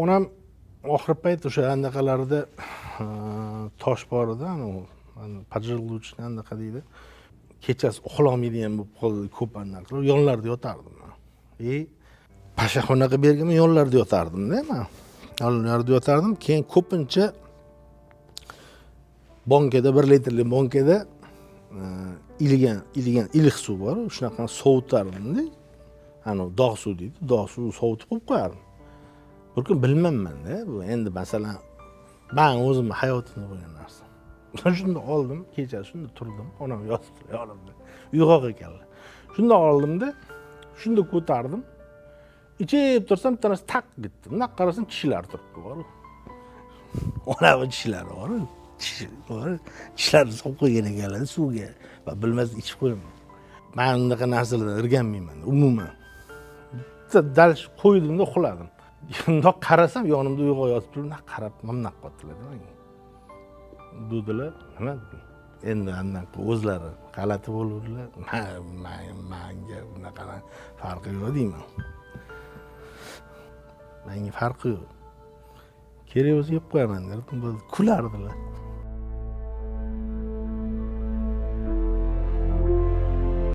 Onam oxirgi payt o'sha anaqalarda tosh bor edi, pajirlovchi anaqa deydi. Kechasi uxlolmaydigan bo'lib qoldi, ko'p anaqa qilib yonlarida yotardim men. Pashaxona qilib berganman, yonlarida yotardim-da men. Yonlarida yotardim, keyin ko'pincha bankada 1 litrli bankada iligan iliq suv bor, shunaqa sovutardim-da. Dog' suv deydi, dog' suv sovutib qo'yib qo'yardim. Bir kun bilmayman-da, bu endi masalan men o'zimning hayotimda bo'lgan narsa. Shunda oldim, kechasi shunda turdim, onam yotibdi yonimda. Uyg'oq ekanlar. Shunda oldimda, shunda ko'tardim. Ichib tursam, tanasi taq ketdi. Bunday qarasam tishlar turibdi bor. Onamning tishlari bor. Tishlarini solib qo'ygan ekanlar suvga. Va bilmasdan ichib qo'yaman. Men unaqa narsalardan o'rganmayman, umuman. Dal qo'ydimda uxladim. Bundoq qarasam yonimda uyg'oq yotibdi, bundoq qarab mamnaq qotdilar. Dedilar, nima? Endi anaqa o'zlari g'alati bo'lurlar. Menga bunaqa farqi yo'q deyman. Menga farqi yo'q. Kerak bo'lsa yeb qo'yaman derdim, kulardilar.